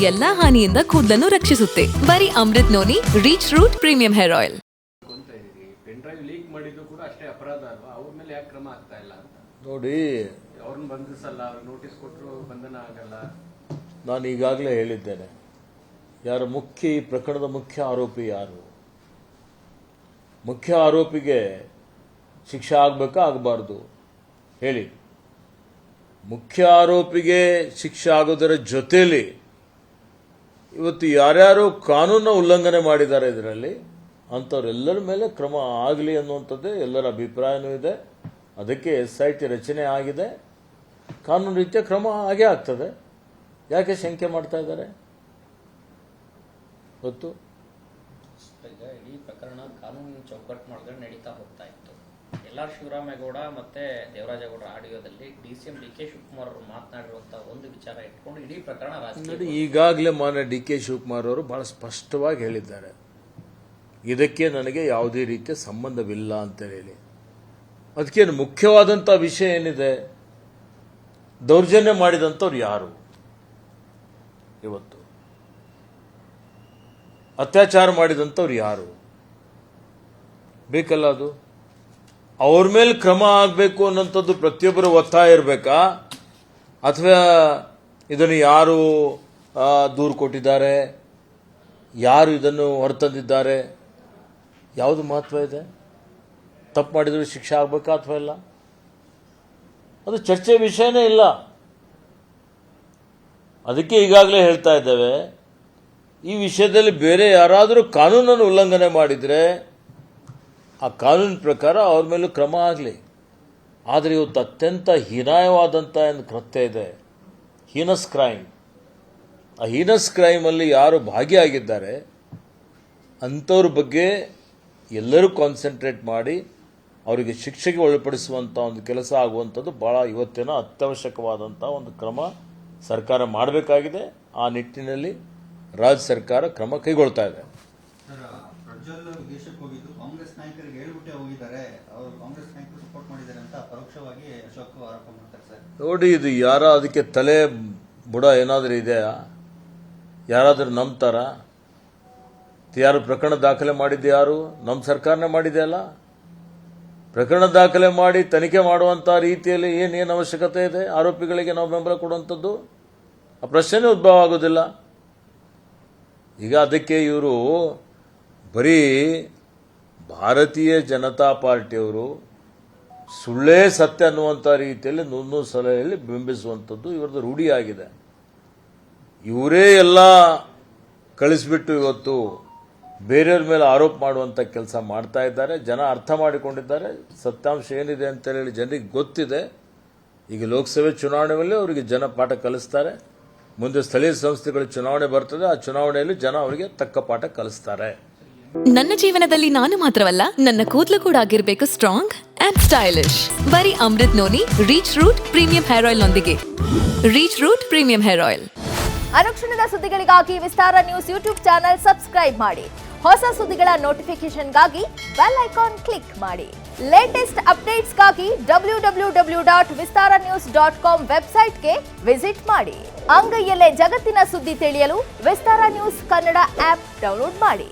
ಎಲ್ಲಾ ಹಾನಿಯಿಂದ ಕೂದಲನ್ನು ರಕ್ಷಿಸುತ್ತೆ. ಬರೀ Amrut noni reach root premium hair oil. Pen drive leak ಮಾಡಿದ್ದು ಕೂಡ ಅಷ್ಟೇ ಅಪರಾಧ ಅಲ್ವಾ? ಅವ್ರ ಮೇಲೆ ಯಾಕೆ ಕ್ರಮ ಆಗ್ತಾ ಇಲ್ಲ ಅಂತ ನೋಡಿ. ಅವ್ರನ್ನ ಬಂಧಿಸಲ್ಲ, ನೋಟಿಸ್ ಕೊಟ್ಟರು ಬಂಧನ ಆಗಲ್ಲ. ನಾನು ಈಗಾಗಲೇ ಹೇಳಿದ್ದೇನೆ, ಯಾರು ಮುಖ್ಯ ಈ ಪ್ರಕರಣದ ಮುಖ್ಯ ಆರೋಪಿ ಯಾರು? ಮುಖ್ಯ ಆರೋಪಿಗೆ ಶಿಕ್ಷೆ ಆಗಬೇಕಾ ಆಗಬಾರ್ದು ಹೇಳಿ? ಮುಖ್ಯ ಆರೋಪಿಗೆ ಶಿಕ್ಷೆ ಆಗೋದರ ಜೊತೆಯಲ್ಲಿ ಇವತ್ತು ಯಾರ್ಯಾರು ಕಾನೂನು ಉಲ್ಲಂಘನೆ ಮಾಡಿದ್ದಾರೆ ಇದರಲ್ಲಿ ಅಂಥವ್ರೆಲ್ಲರ ಮೇಲೆ ಕ್ರಮ ಆಗಲಿ ಅನ್ನುವಂಥದ್ದೇ ಎಲ್ಲರ ಅಭಿಪ್ರಾಯನೂ ಇದೆ. ಅದಕ್ಕೆ SIT ರಚನೆ ಆಗಿದೆ. ಕಾನೂನು ರೀತಿಯ ಕ್ರಮ ಆಗೇ ಆಗ್ತದೆ. ಯಾಕೆ ಶಂಕೆ ಮಾಡ್ತಾ ಇದ್ದಾರೆ? ಗೊತ್ತು ಈಗ ಇಡೀ ಪ್ರಕರಣ ಕಾನೂನಿನ ಚೌಕಟ್ಟಿನೊಳಗಡೆ ನಡೀತಾ ಹೋಗ್ತಾ ಇತ್ತು. ಎಲ್.ಆರ್. ಶಿವರಾಮೇಗೌಡ ಮತ್ತೆ ದೇವರಾಜೇಗೌಡ ಆಡಿಯೋದಲ್ಲಿ DCM DK ಶಿವಕುಮಾರ್ ಅವರು ಮಾತನಾಡಿರುವಂತ ಒಂದು ವಿಚಾರ ಇಟ್ಕೊಂಡು ಇಡೀ ಪ್ರಕರಣ ರಾಜಕೀಯ. ಈಗಾಗಲೇ ಮಾನ್ಯ DK ಶಿವಕುಮಾರ್ ಅವರು ಬಹಳ ಸ್ಪಷ್ಟವಾಗಿ ಹೇಳಿದ್ದಾರೆ, ಇದಕ್ಕೆ ನನಗೆ ಯಾವುದೇ ರೀತಿಯ ಸಂಬಂಧವಿಲ್ಲ ಅಂತ ಹೇಳಿ. ಅದಕ್ಕೇನು ಮುಖ್ಯವಾದಂಥ ವಿಷಯ ಏನಿದೆ? ದೌರ್ಜನ್ಯ ಮಾಡಿದಂಥವ್ರು ಯಾರು? ಇವತ್ತು ಅತ್ಯಾಚಾರ ಮಾಡಿದಂಥವ್ರು ಯಾರು? ಬೇಕಲ್ಲ ಅದು. ಅವ್ರ ಮೇಲೆ ಕ್ರಮ ಆಗಬೇಕು ಅನ್ನೋಂಥದ್ದು ಪ್ರತಿಯೊಬ್ಬರ ಒತ್ತಾಯ ಇರಬೇಕಾ? ಅಥವಾ ಇದನ್ನು ಯಾರು ದೂರು ಕೊಟ್ಟಿದ್ದಾರೆ, ಯಾರು ಇದನ್ನು ಹೊರತಂದಿದ್ದಾರೆ, ಯಾವುದು ಮಹತ್ವ ಇದೆ? ತಪ್ಪು ಮಾಡಿದ್ರೆ ಶಿಕ್ಷೆ ಆಗಬೇಕಾ ಅಥವಾ ಇಲ್ಲ? ಅದು ಚರ್ಚೆ ವಿಷಯನೇ ಇಲ್ಲ. ಅದಕ್ಕೆ ಈಗಾಗಲೇ ಹೇಳ್ತಾ ಇದ್ದೇವೆ, ಈ ವಿಷಯದಲ್ಲಿ ಬೇರೆ ಯಾರಾದರೂ ಕಾನೂನನ್ನು ಉಲ್ಲಂಘನೆ ಮಾಡಿದರೆ ಆ ಕಾನೂನಿನ ಪ್ರಕಾರ ಅವ್ರ ಮೇಲೂ ಕ್ರಮ ಆಗಲಿ. ಆದರೆ ಇವತ್ತು ಅತ್ಯಂತ ಹೀನಾಯವಾದಂಥ ಒಂದು ಕೃತ್ಯ ಇದೆ, ಹೀನಸ್ ಕ್ರೈಮ್. ಆ ಹೀನಸ್ ಕ್ರೈಮಲ್ಲಿ ಯಾರು ಭಾಗಿಯಾಗಿದ್ದಾರೆ ಅಂಥವ್ರ ಬಗ್ಗೆ ಎಲ್ಲರೂ ಕಾನ್ಸಂಟ್ರೇಟ್ ಮಾಡಿ ಅವರಿಗೆ ಶಿಕ್ಷೆಗೆ ಒಳಪಡಿಸುವಂಥ ಒಂದು ಕೆಲಸ ಆಗುವಂಥದ್ದು ಭಾಳ ಇವತ್ತಿನ ಅತ್ಯವಶ್ಯಕವಾದಂಥ ಒಂದು ಕ್ರಮ ಸರ್ಕಾರ ಮಾಡಬೇಕಾಗಿದೆ. ಆ ನಿಟ್ಟಿನಲ್ಲಿ ರಾಜ್ಯ ಸರ್ಕಾರ ಕ್ರಮ ಕೈಗೊಳ್ತಾ ಇದೆ. ಪ್ರಜ್ವಲ್ ವಿದೇಶಕ್ಕೆ ಹೋಗಿದ್ದು ಕಾಂಗ್ರೆಸ್ ನಾಯಕರಿಗೆ ಹೇಳ್ಬಿಟ್ಟೆ ಹೋಗಿದ್ದಾರೆ, ಅವರು ಕಾಂಗ್ರೆಸ್ ನಾಯಕರು ಸಪೋರ್ಟ್ ಮಾಡಿದ್ದಾರೆ ಅಂತ ಪರೋಕ್ಷವಾಗಿ ಅಶೋಕ್ ಆರೋಪ ಮಾಡ್ತಾರೆ ಸರ್. ನೋಡಿ, ಇದು ಯಾರ ಅದಕ್ಕೆ ತಲೆ ಬುಡ ಏನಾದರೂ ಇದೆಯಾ? ಯಾರಾದರೂ ನಂಬ್ತಾರ? ಯಾರು ಪ್ರಕರಣ ದಾಖಲೆ ಮಾಡಿದ್ದು? ಯಾರು? ನಮ್ಮ ಸರ್ಕಾರನೇ ಮಾಡಿದೆಯಲ್ಲ. ಪ್ರಕರಣ ದಾಖಲೆ ಮಾಡಿ ತನಿಖೆ ಮಾಡುವಂಥ ರೀತಿಯಲ್ಲಿ ಏನೇನು ಅವಶ್ಯಕತೆ ಇದೆ? ಆರೋಪಿಗಳಿಗೆ ನಾವು ಬೆಂಬಲ ಕೊಡುವಂಥದ್ದು ಆ ಪ್ರಶ್ನೆನೇ ಉದ್ಭವ ಆಗೋದಿಲ್ಲ. ಈಗ ಅದಕ್ಕೆ ಇವರು ಬರೀ ಭಾರತೀಯ ಜನತಾ ಪಾರ್ಟಿಯವರು ಸುಳ್ಳೇ ಸತ್ಯ ಅನ್ನುವಂಥ ರೀತಿಯಲ್ಲಿ ನೂರು ಸಲ ಹೇಳಿ ಬಿಂಬಿಸುವಂಥದ್ದು ಇವರದ್ದು ರೂಢಿಯಾಗಿದೆ. ಇವರೇ ಎಲ್ಲ ಕಳಿಸ್ಬಿಟ್ಟು ಇವತ್ತು ಬೇರೆಯವ್ರ ಮೇಲೆ ಆರೋಪ ಮಾಡುವಂಥ ಕೆಲಸ ಮಾಡ್ತಾ ಇದ್ದಾರೆ. ಜನ ಅರ್ಥ ಮಾಡಿಕೊಂಡಿದ್ದಾರೆ, ಸತ್ಯಾಂಶ ಏನಿದೆ ಅಂತೇಳಿ ಜನರಿಗೆ ಗೊತ್ತಿದೆ. ಈಗ ಲೋಕಸಭೆ ಚುನಾವಣೆಯಲ್ಲಿ ಅವರಿಗೆ ಜನ ಪಾಠ ಕಲಿಸ್ತಾರೆ. ಮುಂದೆ ಸ್ಥಳೀಯ ಸಂಸ್ಥೆಗಳ ಚುನಾವಣೆ ಬರ್ತದೆ, ಆ ಚುನಾವಣೆಯಲ್ಲಿ ಜನ ಅವರಿಗೆ ತಕ್ಕ ಪಾಠ ಕಲಿಸ್ತಾರೆ. ನನ್ನ ಜೀವನದಲ್ಲಿ ನಾನು ಮಾತ್ರವಲ್ಲ, ನನ್ನ ಕೂದಲು ಕೂಡ ಆಗಿರ್ಬೇಕು ಸ್ಟ್ರಾಂಗ್ ಅಂಡ್ ಸ್ಟೈಲಿಶ್. ಬರೀ Amrut noni reach root premium hair oil ನೊಂದಿಗೆ. Reach root premium hair oil. ಅನುಕ್ಷಣದ ಸುದ್ದಿಗಳಿಗಾಗಿ Vistara news YouTube channel subscribe ಮಾಡಿ. ಹೊಸ ಸುದ್ದಿಗಳ ನೋಟಿಫಿಕೇಶನ್ಗಾಗಿ ಬೆಲ್ ಐಕಾನ್ ಕ್ಲಿಕ್ ಮಾಡಿ. ಲೇಟೆಸ್ಟ್ ಅಪ್ಡೇಟ್ಸ್ಗಾಗಿ www.vistaranews.com ವೆಬ್ಸೈಟ್ಗೆ ವಿಸಿಟ್ ಮಾಡಿ. ಅಂಗೈಯಲ್ಲೇ ಜಗತ್ತಿನ ಸುದ್ದಿ ತಿಳಿಯಲು Vistara news Kannada app download ಮಾಡಿ.